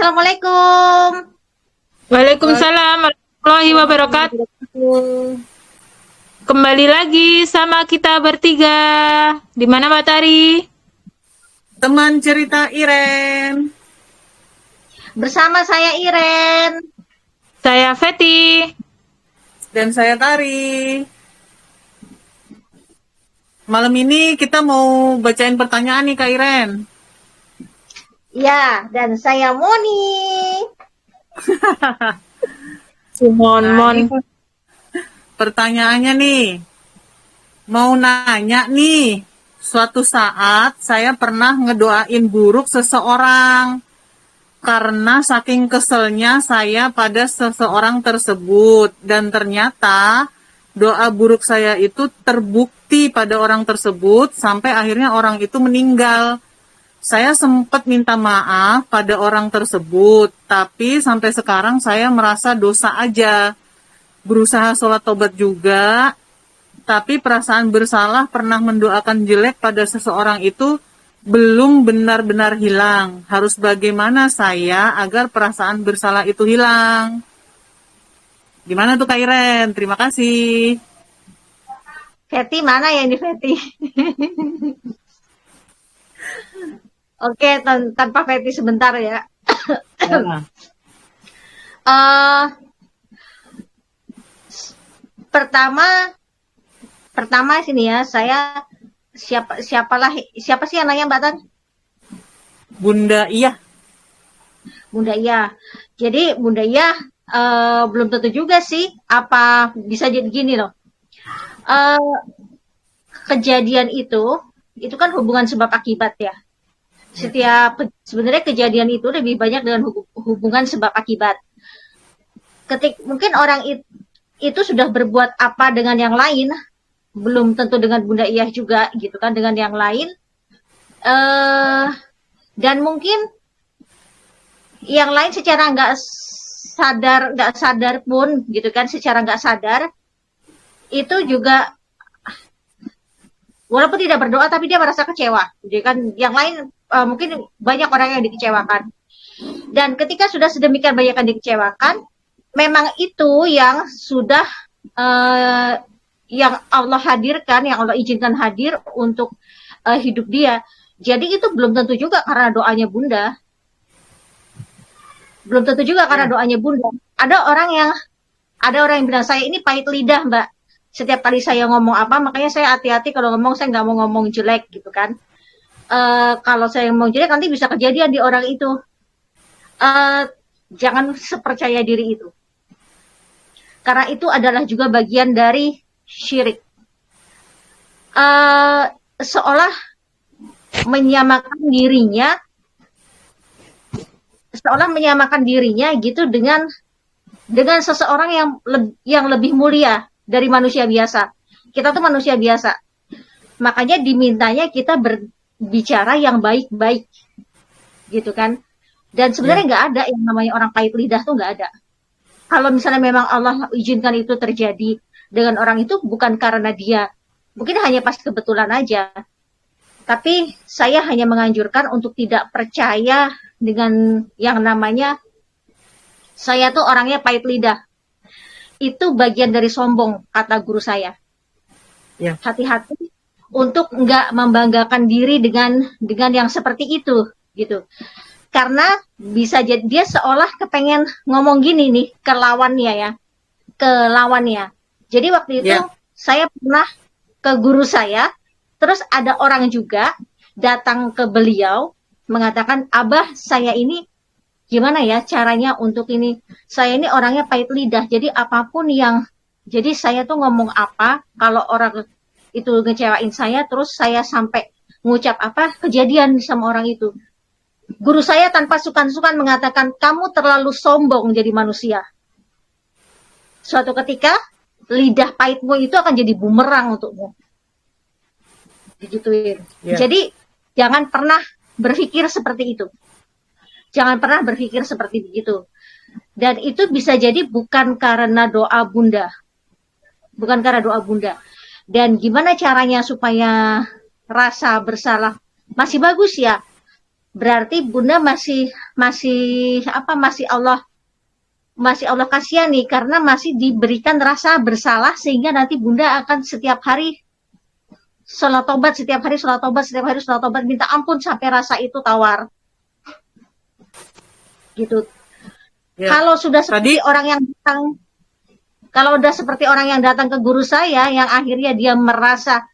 Assalamualaikum. Waalaikumsalam warahmatullahi wabarakatuh. Kembali lagi sama kita bertiga. Di mana Mbak Tari? Teman cerita Iren. Bersama saya Iren. Saya Feti. Dan saya Tari. Malam ini kita mau bacain pertanyaan nih Kak Iren. Ya, dan saya Moni. Mon. Pertanyaannya nih. Mau nanya nih. Suatu saat saya pernah ngedoain buruk seseorang. Karena saking keselnya saya pada seseorang tersebut. Dan ternyata doa buruk saya itu terbukti pada orang tersebut. Sampai akhirnya orang itu meninggal. Saya sempat minta maaf pada orang tersebut, tapi sampai sekarang saya merasa dosa aja. Berusaha sholat tobat juga, tapi perasaan bersalah pernah mendoakan jelek pada seseorang itu belum benar-benar hilang. Harus bagaimana saya agar perasaan bersalah itu hilang? Gimana tuh Kak Iren? Terima kasih. Feti mana ya ini Feti? Oke, tanpa Feti sebentar ya. Ya. Pertama sini ya, saya siapa sih yang nanya Mbak Tan? Bunda Iya. Bunda Iya. Jadi Bunda Iya belum tentu juga sih, apa bisa jadi gini loh. Kejadian itu kan hubungan sebab akibat ya. Sebenarnya kejadian itu lebih banyak dengan hubungan sebab akibat. Mungkin orang itu sudah berbuat apa dengan yang lain, belum tentu dengan Bunda Iyah juga gitu kan, dengan yang lain, dan mungkin yang lain secara nggak sadar pun gitu kan, secara nggak sadar itu juga walaupun tidak berdoa tapi dia merasa kecewa, jadi kan yang lain mungkin banyak orang yang dikecewakan, dan ketika sudah sedemikian banyak yang dikecewakan, memang itu yang sudah yang Allah hadirkan, yang Allah izinkan hadir untuk hidup dia. Jadi itu belum tentu juga karena doanya Bunda. Belum tentu juga karena doanya Bunda. Ada orang yang bilang, saya ini pahit lidah Mbak. Setiap kali saya ngomong apa, makanya saya hati-hati kalau ngomong, saya nggak mau ngomong jelek gitu kan. Kalau saya ngomong jelek nanti bisa kejadian di orang itu. Jangan sepercaya diri itu. Karena itu adalah juga bagian dari syirik. Seolah menyamakan dirinya gitu dengan seseorang yang lebih mulia dari manusia biasa. Kita tuh manusia biasa. Makanya dimintanya kita berbicara yang baik-baik. Gitu kan. Dan sebenarnya nggak ada yang namanya orang pahit lidah tuh nggak ada. Kalau misalnya memang Allah izinkan itu terjadi dengan orang itu bukan karena dia, mungkin hanya pas kebetulan aja. Tapi saya hanya menganjurkan untuk tidak percaya dengan yang namanya saya tuh orangnya pahit lidah. Itu bagian dari sombong, kata guru saya. Ya. Hati-hati untuk nggak membanggakan diri dengan yang seperti itu, gitu. Karena bisa jadi dia seolah kepengen ngomong gini nih ke lawannya. Jadi waktu itu saya pernah ke guru saya, terus ada orang juga datang ke beliau mengatakan, Abah saya ini gimana ya caranya untuk ini, saya ini orangnya pahit lidah, jadi jadi saya tuh ngomong apa, kalau orang itu ngecewain saya, terus saya sampai ngucap apa, kejadian sama orang itu. Guru saya tanpa sukan-sukan mengatakan, kamu terlalu sombong jadi manusia. Suatu ketika, lidah pahitmu itu akan jadi bumerang untukmu. Digituin. Jadi, jangan pernah berpikir seperti itu. Jangan pernah berpikir seperti begitu. Dan itu bisa jadi bukan karena doa Bunda. Bukan karena doa Bunda. Dan gimana caranya supaya rasa bersalah masih bagus ya? berarti Bunda masih masih apa masih Allah kasihani karena masih diberikan rasa bersalah sehingga nanti Bunda akan setiap hari sholat tobat, setiap hari sholat tobat, setiap hari sholat tobat, minta ampun sampai rasa itu tawar. Gitu. Ya. Kalau sudah seperti Tadi orang yang datang, kalau udah seperti orang yang datang ke guru saya, yang akhirnya dia merasa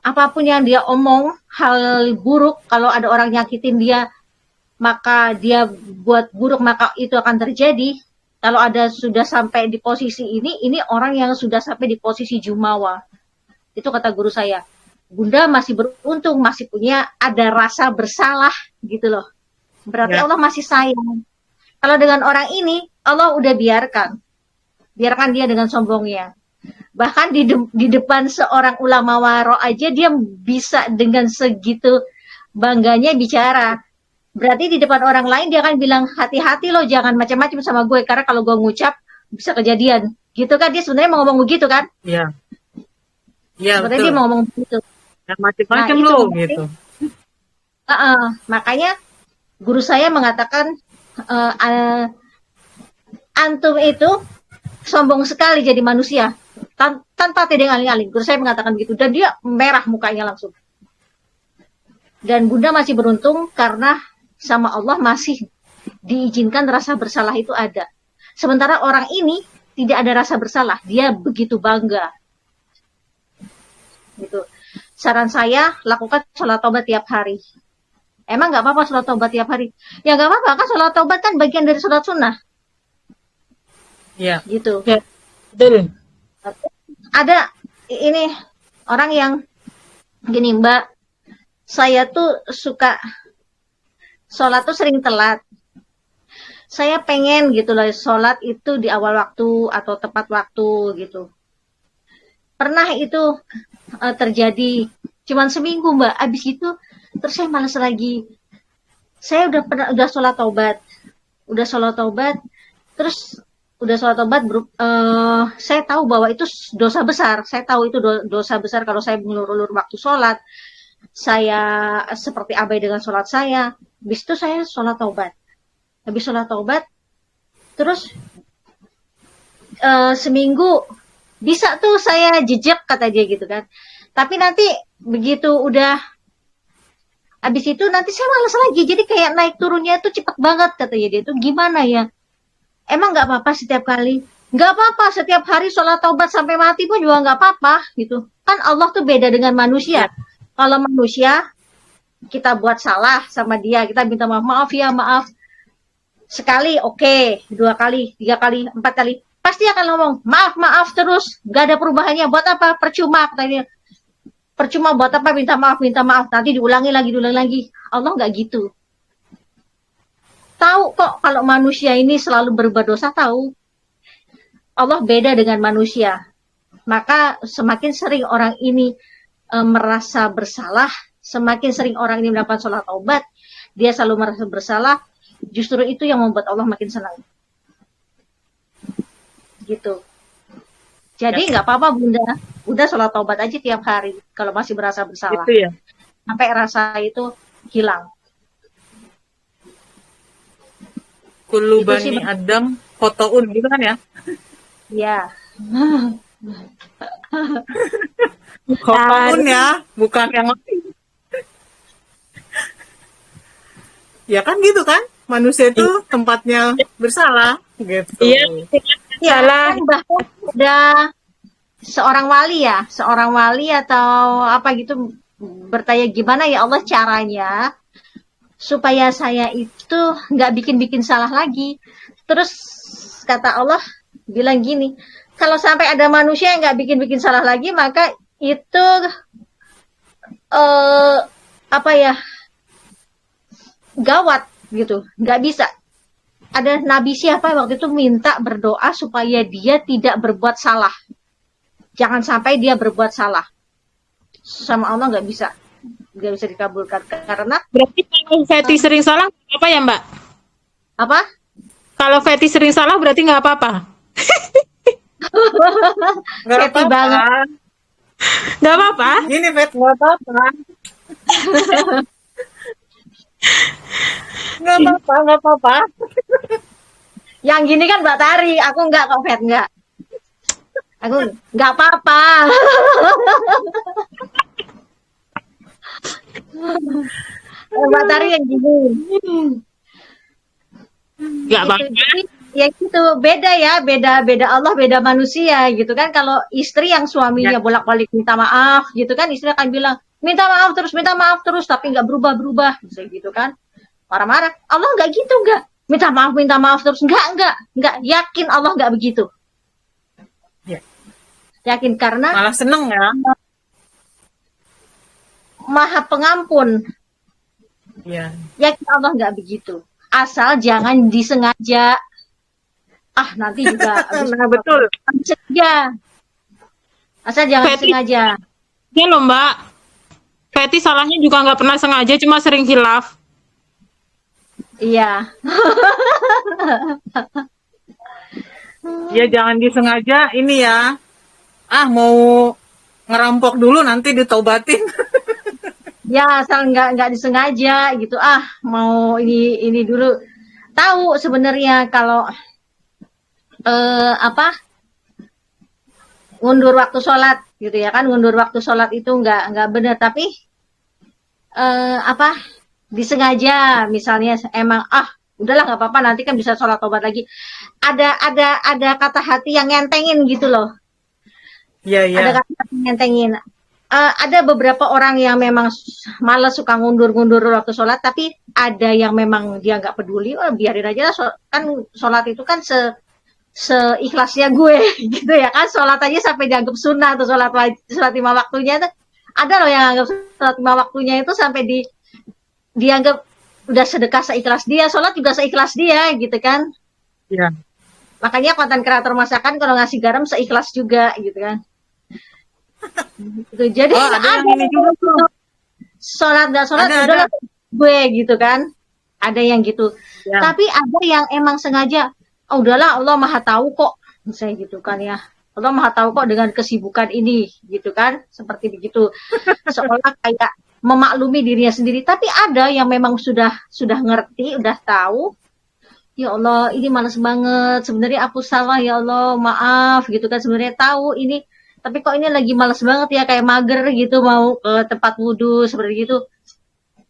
apapun yang dia omong, hal buruk, kalau ada orang nyakitin dia, maka dia buat buruk, maka itu akan terjadi. Kalau ada sudah sampai di posisi ini orang yang sudah sampai di posisi jumawa. Itu kata guru saya. Bunda masih beruntung, masih punya ada rasa bersalah gitu loh. Berarti ya, Allah masih sayang. Kalau dengan orang ini, Allah udah biarkan. Biarkan dia dengan sombongnya. Bahkan di depan seorang ulama waro aja dia bisa dengan segitu bangganya bicara. Berarti di depan orang lain dia akan bilang, hati-hati loh, jangan macam-macam sama gue. Karena kalau gue ngucap, bisa kejadian. Gitu kan, dia sebenarnya mau ngomong begitu kan? ya, ya Sebenarnya dia betul. mau ngomong begitu. Yang macam-macam Nah, itu loh berarti, gitu. makanya guru saya mengatakan, antum itu sombong sekali jadi manusia. Tanpa tidak aling-aling. Guru saya mengatakan begitu. Dan dia merah mukanya langsung. Dan Bunda masih beruntung karena sama Allah masih diizinkan rasa bersalah itu ada. Sementara orang ini tidak ada rasa bersalah. Dia begitu bangga. Gitu. Saran saya, lakukan sholat taubat tiap hari. Emang nggak apa-apa sholat taubat tiap hari? Ya nggak apa-apa, kan sholat taubat kan bagian dari sholat sunnah. Ya, Gitu. Ya, betul. Ada ini orang yang gini, Mbak, saya tuh suka sholat tuh sering telat. Saya pengen gitu loh sholat itu di awal waktu atau tepat waktu gitu. Pernah itu terjadi cuman seminggu, Mbak. Abis itu terus saya malas lagi. Saya udah sholat taubat. Udah sholat taubat. Terus udah sholat taubat, saya tahu bahwa itu dosa besar. Saya tahu itu dosa besar kalau saya mengulur-ulur waktu sholat. Saya seperti abai dengan sholat saya. Habis itu saya sholat taubat. Habis sholat taubat, terus seminggu bisa tuh saya jejak, kata dia gitu kan. Tapi nanti begitu udah habis itu nanti saya malas lagi. Jadi kayak naik turunnya tuh cepat banget, katanya dia. Itu gimana ya? Emang nggak apa-apa setiap kali? Nggak apa-apa, setiap hari sholat taubat sampai mati pun juga nggak apa-apa gitu. Kan Allah tuh beda dengan manusia. Kalau manusia, kita buat salah sama dia, kita minta maaf, maaf ya, maaf. Sekali oke, 2 kali, 3 kali, 4 kali. Pasti akan ngomong, maaf, maaf terus. Nggak ada perubahannya, buat apa? Percuma, katanya. Percuma buat apa minta maaf, nanti diulangi lagi. Allah nggak gitu. Tahu kok kalau manusia ini selalu berbuat dosa, tahu. Allah beda dengan manusia. Maka semakin sering orang ini merasa bersalah, semakin sering orang ini melakukan sholat taubat, dia selalu merasa bersalah, justru itu yang membuat Allah makin senang. Gitu. Jadi nggak apa-apa Bunda sholat taubat aja tiap hari kalau masih merasa bersalah. itu ya. Sampai rasa itu hilang. Kullu Itu sih, bani Adam khotoun gitu kan ya. ya. Khotoun ya, bukan yang lain. Ya kan gitu kan? Manusia itu tempatnya bersalah gitu. Iya, Ya, salah. kan bahkan ada seorang wali atau apa gitu bertanya gimana ya Allah caranya supaya saya itu nggak bikin salah lagi. Terus kata Allah bilang gini, kalau sampai ada manusia yang nggak bikin salah lagi, maka itu apa ya, gawat gitu, nggak bisa. Ada nabi siapa waktu itu minta berdoa supaya dia tidak berbuat salah. Jangan sampai dia berbuat salah. Sama Allah nggak bisa dikabulkan karena Berarti kalau Feti sering salah nggak apa ya, Mbak? apa? Kalau Feti sering salah berarti nggak apa-apa. Nggak Happy banget. apa-apa. Nggak apa-apa. Gini, Fet, nggak apa-apa. Nggak apa-apa. Yang gini kan Mbak Tari, aku enggak kok, Fet, enggak. Aku enggak apa-apa. Mbak Tari yang gini. Gak Gitu. apa-apa. Jadi ya gitu, beda ya, beda Allah, beda manusia gitu kan. Kalau istri yang suaminya Ya. bolak-balik minta maaf gitu kan, istri akan bilang minta maaf terus tapi nggak berubah-berubah gitu kan. Marah-marah. Allah nggak gitu, nggak. Minta maaf terus. Nggak. Yakin Allah nggak begitu. Ya. Yakin karena Malah seneng ya. Maha Pengampun. Ya. Yakin Allah nggak begitu. Asal jangan disengaja. Ah, nanti juga habis Nah, betul. sengaja. Asal jangan Feti. disengaja. Ya loh Mbak, Feti salahnya juga nggak pernah sengaja, cuma sering hilaf. Iya. Ya jangan disengaja ini ya. Ah, mau ngerampok dulu nanti ditaubatin. Ya, asal nggak disengaja gitu. Ah, mau ini dulu. Tahu sebenarnya kalau apa? Ngundur waktu sholat gitu ya kan, ngundur waktu sholat itu nggak benar, tapi apa? Disengaja misalnya emang udahlah nggak apa-apa nanti kan bisa sholat tobat lagi. Ada kata hati yang ngentengin gitu loh. Iya, iya. Ada kata hati yang ngentengin. Ada beberapa orang yang memang malas suka ngundur waktu sholat, tapi ada yang memang dia nggak peduli, biarin aja lah, kan sholat itu kan seikhlasnya gue gitu ya kan, sholat aja sampai dianggap sunnah atau sholat lima waktunya itu ada loh yang anggap sholat lima waktunya itu sampai dianggap udah sedekah seikhlas dia, sholat juga seikhlas dia gitu kan. Iya. Makanya konten kreator masakan kalau ngasih garam seikhlas juga gitu kan. Gitu. Jadi ada yang ini juga tuh. Sholat nggak sholat Ada. udahlah gue gitu kan. Ada yang gitu. Ya. Tapi ada yang emang sengaja, udahlah Allah Maha tahu kok, misalnya gitu kan ya. Allah Maha tahu kok dengan kesibukan ini gitu kan, seperti begitu. Seolah kayak memaklumi dirinya sendiri, tapi ada yang memang sudah ngerti, udah tahu. Ya Allah, ini malas banget. Sebenarnya aku salah ya Allah, maaf gitu kan. Sebenarnya tahu ini, tapi kok ini lagi malas banget ya, kayak mager gitu mau ke tempat wudhu seperti gitu.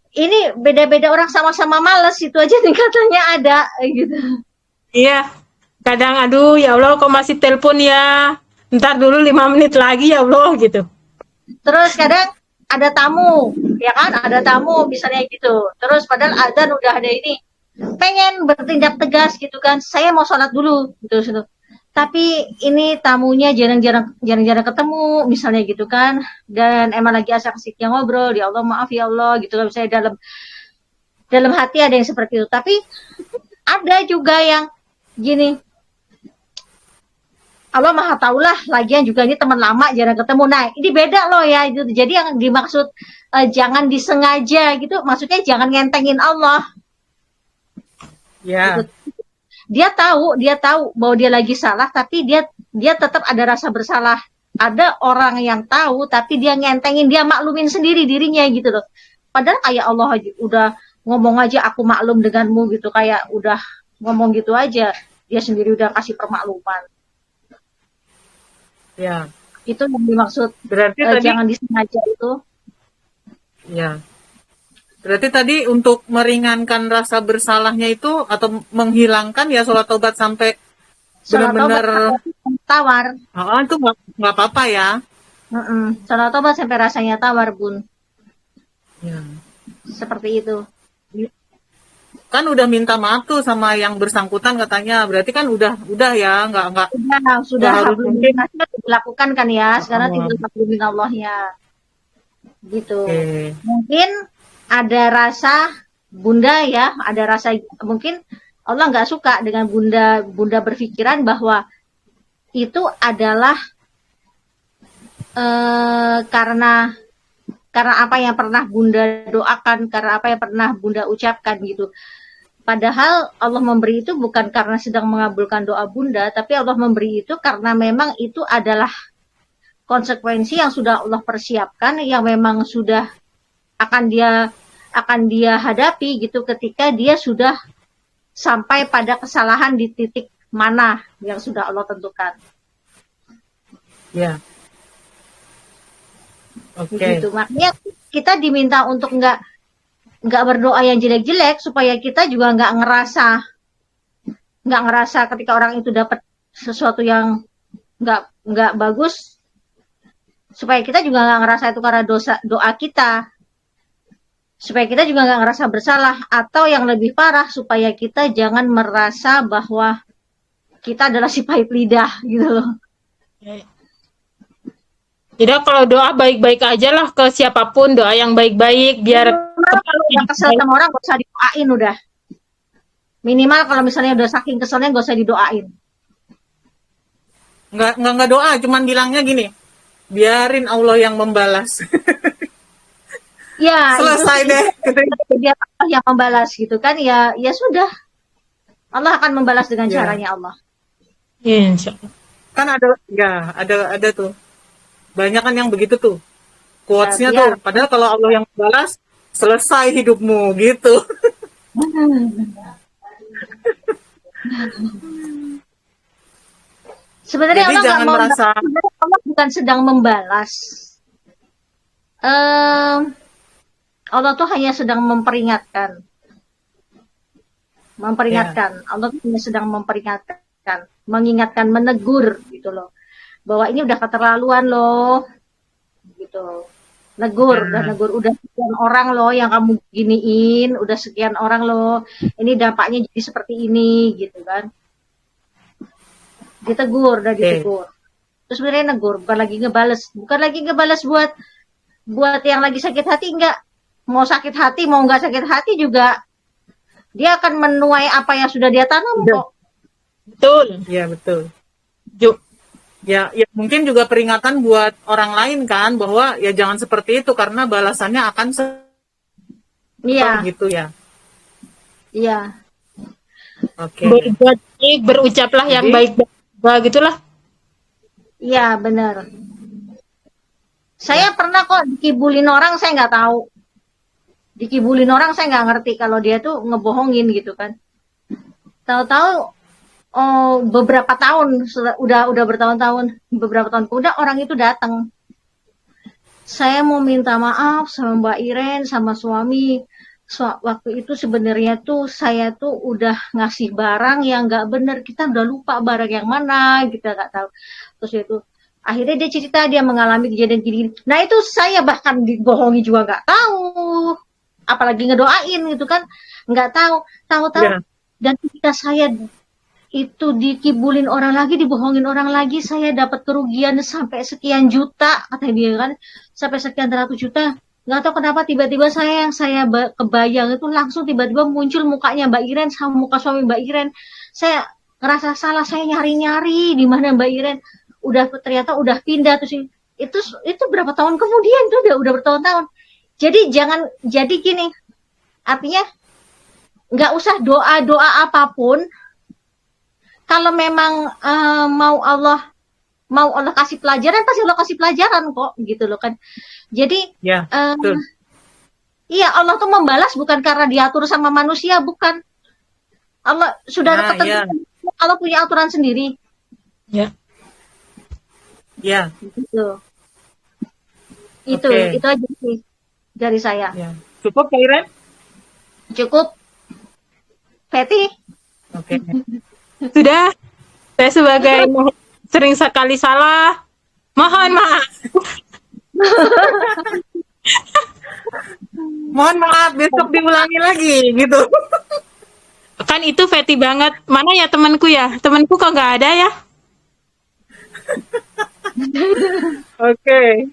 Ini beda-beda orang sama-sama malas, itu aja tingkatannya ada gitu. Iya, kadang aduh ya Allah kok masih telepon ya, ntar dulu 5 menit lagi ya Allah gitu. Terus kadang ada tamu, ya kan? Ada tamu misalnya gitu. Terus padahal azan udah ada ini. Pengen bertindak tegas gitu kan. Saya mau sholat dulu gitu. Tapi ini tamunya jarang-jarang ketemu misalnya gitu kan. Dan emang lagi asik-asiknya ngobrol, ya Allah maaf ya Allah gitu kan. Saya dalam hati ada yang seperti itu. Tapi ada juga yang gini, Allah Maha Taulah, lagian juga ini teman lama jarang ketemu. Nah, ini beda loh ya. Jadi yang dimaksud jangan disengaja gitu, maksudnya jangan ngentengin Allah. Ya. Gitu. Dia tahu bahwa dia lagi salah, tapi dia tetap ada rasa bersalah. Ada orang yang tahu, tapi dia ngentengin, dia maklumin sendiri dirinya gitu loh. Padahal kayak Allah udah ngomong aja aku maklum denganmu gitu, kayak udah ngomong gitu aja, dia sendiri udah kasih permakluman. Ya. Itu yang dimaksud Berarti tadi jangan disengaja itu. ya. Berarti tadi untuk meringankan rasa bersalahnya itu atau menghilangkan ya sholat taubat sampai Sholat benar-benar taubat tawar. itu nggak apa-apa ya. Sholat taubat sampai rasanya tawar, Bun. Ya. Seperti itu. Kan udah minta maaf tuh sama yang bersangkutan katanya. Berarti kan udah ya, nggak Sudah harus mungkin. dilakukan kan ya. Sekarang tinggal maklumin Allahnya. Gitu. Oke. Mungkin ada rasa bunda ya, ada rasa mungkin Allah nggak suka dengan bunda berpikiran bahwa itu adalah karena apa yang pernah bunda doakan, karena apa yang pernah bunda ucapkan gitu. Padahal Allah memberi itu bukan karena sedang mengabulkan doa bunda, tapi Allah memberi itu karena memang itu adalah konsekuensi yang sudah Allah persiapkan, yang memang sudah akan dia akan dia hadapi gitu ketika dia sudah sampai pada kesalahan di titik mana yang sudah Allah tentukan. Ya. Oke. Begitu. Makanya kita diminta untuk nggak berdoa yang jelek-jelek supaya kita juga nggak ngerasa ketika orang itu dapat sesuatu yang nggak bagus, supaya kita juga nggak ngerasa itu karena doa kita, supaya kita juga nggak ngerasa bersalah, atau yang lebih parah supaya kita jangan merasa bahwa kita adalah si pahit lidah gitu loh. Jadi kalau doa baik-baik aja lah ke siapapun, doa yang baik-baik biar Kalau udah kesel sama orang gak usah didoain udah. Minimal kalau misalnya udah saking keselnya gak usah didoain. Nggak doa, cuman bilangnya gini, biarin Allah yang membalas. Ya, Selesai itu, deh. biar Allah yang membalas gitu kan, ya sudah. Allah akan membalas dengan Ya. caranya Allah. Ya, insya Allah. Kan ada tuh. Banyak kan yang begitu tuh. Quotes-nya Biar- tuh. Padahal kalau Allah yang membalas, selesai hidupmu gitu. Sebenarnya Jadi Allah nggak jangan mau, merasa- sebenarnya Allah bukan sedang membalas. Allah tuh hanya sedang memperingatkan. Allah tuh hanya sedang memperingatkan, mengingatkan, menegur gitu loh. Bahwa ini udah keterlaluan loh. Gitu. Udah sekian orang loh yang kamu giniin, udah sekian orang loh. Ini dampaknya jadi seperti ini gitu kan. Ditegur. Terus sebenarnya negur, bukan lagi ngebales buat yang lagi sakit hati, enggak. Mau sakit hati, mau nggak sakit hati juga dia akan menuai apa yang sudah dia tanam kok. Betul. Iya, betul. Ju. Ya mungkin juga peringatan buat orang lain kan, bahwa ya jangan seperti itu karena balasannya akan Iya, gitu ya. iya. Oke. Berbuat baik, berucaplah yang Jadi- baik-baik gitulah. Iya, benar. Saya pernah kok dikibulin orang, saya nggak tahu. Dikibulin orang, saya nggak ngerti kalau dia tuh ngebohongin gitu kan. Tahu-tahu beberapa tahun, udah bertahun-tahun, beberapa tahun kemudian orang itu datang. Saya mau minta maaf sama Mbak Iren, sama suami. Waktu itu sebenarnya tuh saya tuh udah ngasih barang yang nggak bener, kita udah lupa barang yang mana, kita nggak tahu. Terus itu akhirnya dia cerita dia mengalami kejadian gini. Nah itu saya bahkan dibohongi juga nggak tahu, apalagi ngedoain gitu kan, nggak tahu. Ya. Dan ketika saya itu dikibulin orang lagi, dibohongin orang lagi, saya dapat kerugian sampai sekian juta, kata dia kan, sampai sekian ratus juta. Nggak tahu kenapa tiba-tiba saya kebayang itu langsung tiba-tiba muncul mukanya Mbak Iren sama muka suami Mbak Iren. Saya ngerasa salah, saya nyari-nyari di mana Mbak Iren. Ternyata udah pindah, terus itu berapa tahun kemudian, itu udah bertahun-tahun. Jadi gini, artinya nggak usah doa apapun. Kalau memang mau Allah kasih pelajaran, pasti Allah kasih pelajaran kok, gitu loh kan. Jadi, Ya, betul. iya Allah tuh membalas bukan karena diatur sama manusia, bukan. Allah sudah Nah, ketentuan, Allah punya aturan sendiri. Ya. Ya, Gitu. Oke. Itu aja sih dari saya. ya. Cukup Kak Iren? Cukup. Feti? Oke. Sudah. Saya sebagai sering sekali salah. Mohon maaf. Mohon maaf, besok diulangi lagi gitu. Kan itu Feti banget. Mana ya temanku ya? Temanku kok nggak ada ya? Oke.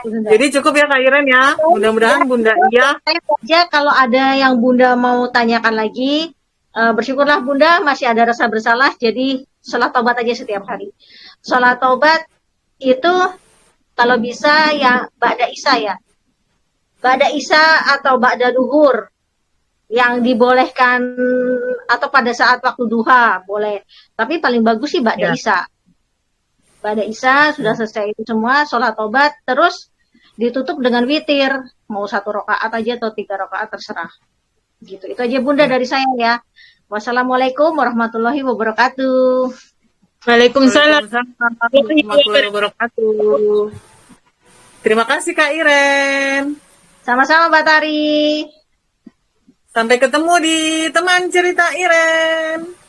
Jadi cukup ya Kak Iren ya. Mudah-mudahan Bunda Iya. Saya saja kalau ada yang Bunda mau tanyakan lagi, bersyukurlah Bunda masih ada rasa bersalah, jadi sholat taubat aja setiap hari. Sholat taubat itu kalau bisa ya ba'da isya ya. Ba'da isya atau ba'da duhur yang dibolehkan, atau pada saat waktu duha boleh. Tapi paling bagus sih ba'da Ya. isya. Ba'da isya sudah selesai itu semua, sholat taubat, terus ditutup dengan witir. mau 1 rakaat aja atau 3 rakaat terserah. Gitu. Itu aja Bunda dari saya ya. Wassalamualaikum warahmatullahi wabarakatuh. Waalaikumsalam. Waalaikumsalam warahmatullahi wabarakatuh. Terima kasih Kak Iren. Sama-sama Mbak Tari. Sampai ketemu di teman cerita Iren.